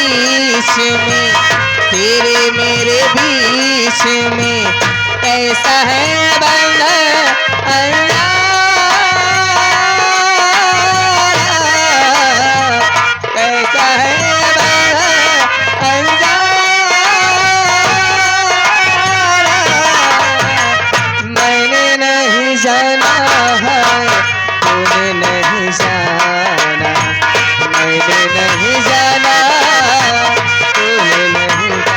बीच में, तेरे मेरे बीच में कैसा है बंधन कैसा है मैंने नहीं जाना है, तूने नहीं जाना, मैंने नहीं जाना, तूने नहीं जाना।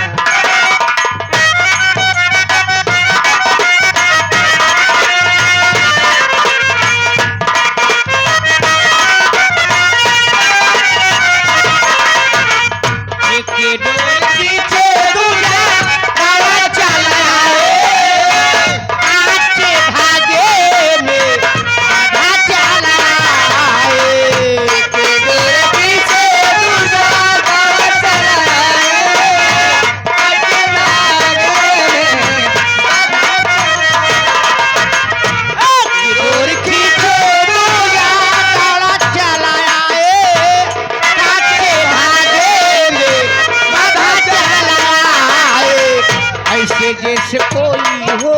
जैसे कोई हो,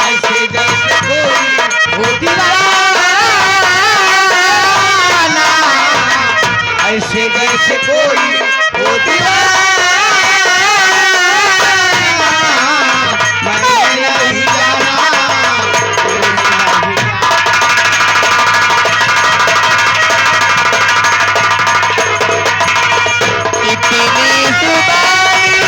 ऐसे जैसे कोई हो दीवाना, ऐसे जैसे कोई हो दीवाना, मैंने नहीं जाना, इतनी जुबानी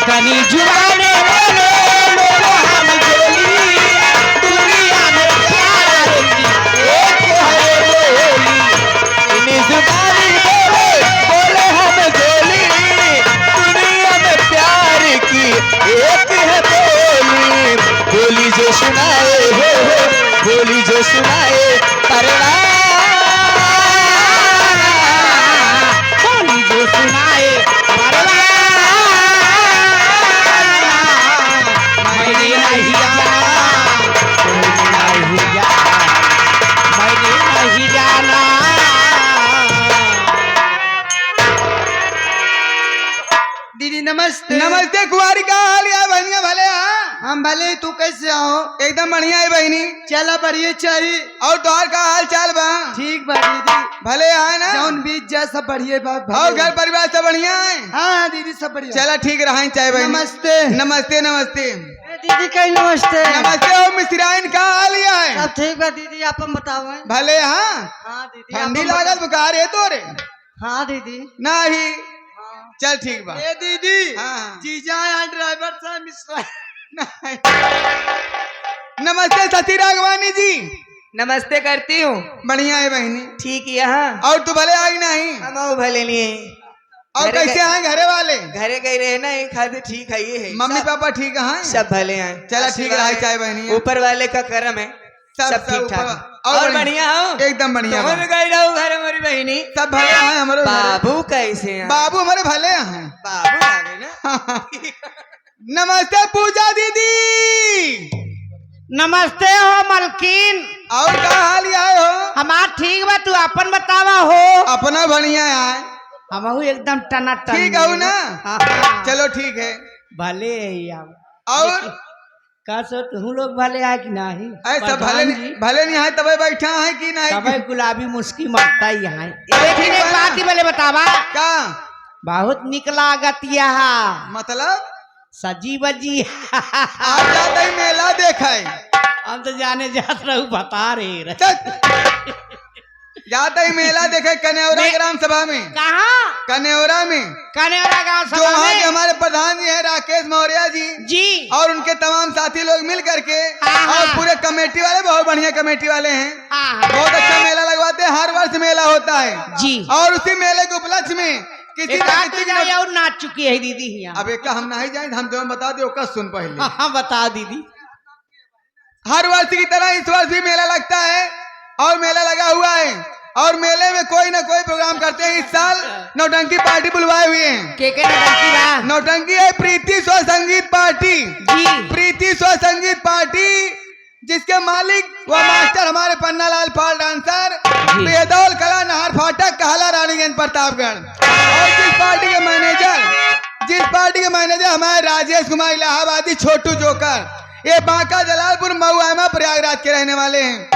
कनी जुबाने बोले बोले हम जोली, दुनिया में प्यार की एक है बोली, इन्हीं जुबानी बोले बोले हम जोली, दुनिया में प्यार की एक है बोली, बोली जो सुनाए हो, बोली जो सुनाए परवाना, बोली जो सुनाए परवाना, मैंने नहीं जाना, मैंने नहीं जाना। दीदी नमस्ते। नमस्ते कुमारी, का हाल है बहनिया? भले हम भले, तू कैसे हो? एकदम बढ़िया है बहनी। चला बढ़िया चाहिए। और तोहार का हाल चाल बा? ठीक बा दीदी, भले है ना? जौन बीच जा सब बढ़िया बा। और घर परिवार सब बढ़िया है? हाँ दीदी सब बढ़िया। चला ठीक रहा चाहे बहनी। नमस्ते। नमस्ते नमस्ते दीदी कहीं नमस्ते। नमस्ते। और मिश्राइन का हाल है? सब ठीक बा दीदी, आप बताओ। भले हाँ? हाँ दीदी। ठंडी लागल बुखार है तोरे? हाँ दीदी। नहीं, चल ठीक बा। ए दीदी, हाँ। जीजा या ड्राइवर साहब मिश्रा। नमस्ते सती राघवानी जी। नमस्ते करती हूँ। बढ़िया है बहनी। ठीक यहाँ। और तू भले आई नहीं? हम भले नहीं है। और कैसे आए घरे वाले? घरे गए रहे ना, एक खाते ठीक है ये है। मम्मी पापा ठीक है? सब भले हैं। चला ठीक रहा चाहे बहनी। ऊपर वाले का करम है, सब ठीक ठाक। और बढ़िया हो? एकदम बढ़िया। तुम गई रहो घर हमारी बहनी? सब भले हैं हमारे। बाबू कैसे हैं? बाबू हमारे भले हैं। बाबू आ गए ना। नमस्ते पूजा दीदी। नमस्ते हो मलकिन। और का हाल आए हो? हमार ठीक बा, तू अपन बतावा हो? अपना बढ़िया है। हम एकदम टना टन। ठीक है ना? हाँ। चलो ठीक है। भले और का सो तुम लोग भले है कि नहीं? ऐसा भले नहीं है तबे बैठा है कि नहीं? तबे गुलाबी मुस्की मारता ही है। ठीक एक बा। बात ही भले बतावा। का बहुत निकला गतिया। मतलब सजी बजी। आप जाते ही मेला देखे? हम तो जाने जात रहू बता रहे। जाते ही मेला देखे कनेौरा ग्राम सभा में। कहाँ? कनेौरा में। कनेरा गाँव जो वहाँ के हमारे प्रधान जी हैं राकेश मौर्य जी और उनके तमाम साथी लोग मिल करके और पूरे कमेटी वाले, बहुत बढ़िया कमेटी वाले हैं, बहुत अच्छा मेला लगवाते हैं। हर वर्ष मेला होता है जी। और उसी मेले के उपलक्ष्य में किसी और नाच चुकी है दीदी। अब एक हम नहीं जाए, हम तुम्हें बता दे सुन पहले। हाँ बता दीदी। हर वर्ष की तरह इस वर्ष भी मेला लगता है और मेला लगा हुआ है और मेले में कोई ना कोई प्रोग्राम करते हैं। इस साल नौटंकी पार्टी बुलवाए हुए हैं। के नौटंकी बा? नौटंकी है प्रीति स्व संगीत पार्टी जी। प्रीति स्व संगीत पार्टी, जिसके मालिक व मास्टर हमारे पन्नालाल पाल डांसर, बेदौल कला नहर फाटक कहला रानीगंज प्रतापगढ़। और जिस पार्टी के मैनेजर हमारे राजेश कुमार इलाहाबादी छोटू जोकर, ये बांका जलालपुर महुआ प्रयागराज के रहने वाले हैं।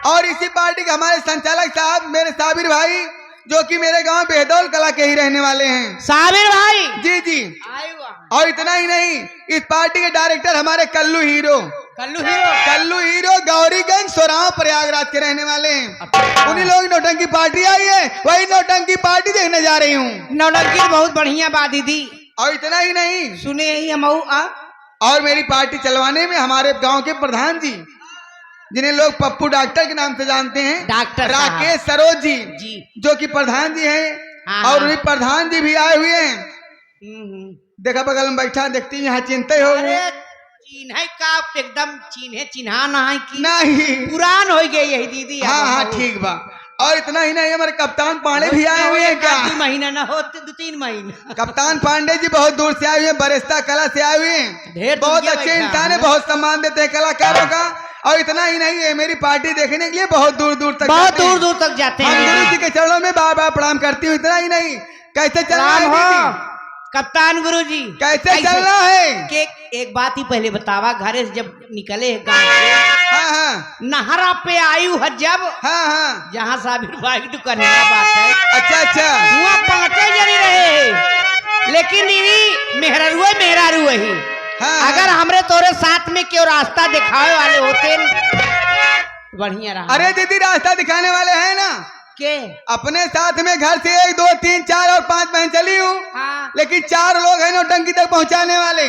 और इसी पार्टी के हमारे संचालक साहब मेरे साबिर भाई, जो कि मेरे गांव बेदौल कला के ही रहने वाले हैं। साबिर भाई? जी जी। और इतना ही नहीं, इस पार्टी के डायरेक्टर हमारे कल्लू हीरो गौरीगंज सोराव प्रयागराज के रहने वाले हैं। उन्हीं लोग नौटंकी पार्टी आई है, वही नौटंकी पार्टी देखने जा रही हूँ। नौटंकी बहुत बढ़िया बात दीदी। और इतना ही नहीं, सुने ही हम और मेरी पार्टी चलवाने में हमारे गांव के प्रधान जी, जिन्हें लोग पप्पू डॉक्टर के नाम से जानते हैं, डॉक्टर राकेश सरोज जी, जो कि प्रधान जी हैं। और उन्हीं प्रधान जी भी आए हुए हैं। देखा बगल में बैठा, देखती यहाँ चिंता हो चिन्ह का एकदम चिन्हा नहीं पुरान हो गई यही दीदी। हाँ ठीक बा। और इतना ही नहीं, हमारे कप्तान पांडे भी आए हुए हैं। क्या 2 महीना ना हो 2-3 महीना। कप्तान पांडे जी बहुत दूर से आए हुए हैं, बरिस्ता कला से आए हुए हैं। बहुत अच्छे इंसान है, बहुत सम्मान देते हैं कलाकारों का। और इतना ही नहीं है, मेरी पार्टी देखने के लिए बहुत दूर दूर तक जाते हैं। गुरु जी के चरणों में बार बार प्रणाम करती हूँ। इतना ही नहीं, कैसे चलना है कप्तान गुरु जी? कैसे चलना है? कि एक बात ही पहले बतावा, घरे से जब निकले गाँव से, हाँ नहरा पे आयु है जब, हाँ जहाँ साबिर भाई की दुकान बात है। अच्छा वहाँ 5 जनी रहे, लेकिन दीदी मेहरारू ही। अगर हमरे तोरे साथ में क्यों रास्ता दिखावे वाले होते बढ़िया रहा। अरे दीदी, रास्ता दिखाने वाले हैं ना के? अपने साथ में घर से 1 2 3 4 और 5 बहन चली हूँ। हाँ। लेकिन 4 लोग हैं नौटंकी तक पहुँचाने वाले।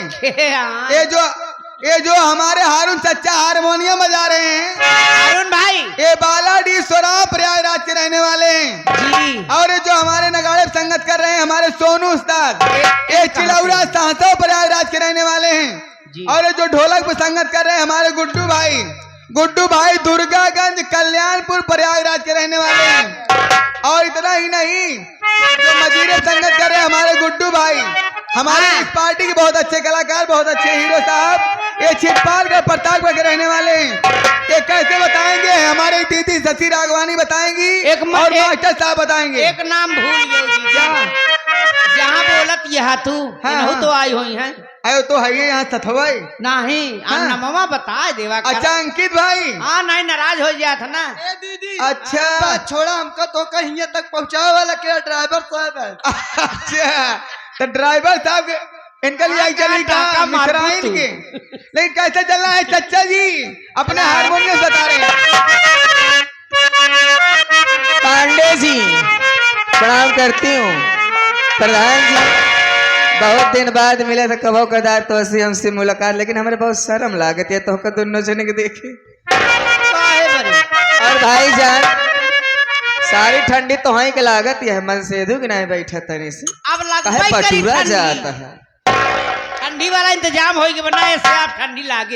ये जो हमारे हारून चच्चा हारमोनियम बजा रहे हैं, हारून भाई, ये बालाडी सोराव प्रयागराज के रहने वाले हैं जी। और ये जो हमारे नगाड़े संगत कर रहे हैं हमारे सोनू उस्ताद, ये चिलौरा सहसव प्रयागराज के रहने वाले हैं। और ये जो ढोलक पर संगत कर रहे हैं हमारे गुड्डू भाई दुर्गागंज कल्याणपुर प्रयागराज के रहने वाले हैं। और इतना ही नहीं, जो मजीरे संगत कर रहे हैं हमारे गुड्डू भाई, हमारे इस पार्टी के बहुत अच्छे कलाकार, बहुत अच्छे हीरो साहब, ये छिटपाल का प्रतापगढ़ के रहने वाले हैं। ये कैसे बताएंगे? हमारी दीदी शशि राघवानी बताएंगी और मास्टर साहब बताएंगे। एक नाम भूल गए जहाँ बोलत यह तू तो आई हुई है। अयो तो है यहाँ सथवाई नहीं। नमवा बता देवा। अच्छा अंकित भाई। हाँ नहीं, नाराज हो गया था ना। दीदी अच्छा छोड़ा, हमको तो कहीं तक पहुँचाने वाला क्या ड्राइवर साहब है। अच्छा तो ड्राइवर साहब इनके लिए चली के, लेकिन कैसे चलना है चच्चा जी? अपने हारमोनियम बता रहे हैं। पांडे जी प्रणाम करती हूँ। प्रधान जी, बहुत दिन बाद मिले थे, कभो कदार तो ऐसी हमसे मुलाकात, लेकिन हमारे बहुत शर्म लागत है तो दोनों जने के देखे। और भाई जान, सारी ठंडी तो वहीं के लागत है, मन से दू कि नहीं बैठा तनी से अब लगभग पटुरा जाता है। ठंडी वाला इंतजाम हो गया, वरना ऐसे आप ठंडी लागे।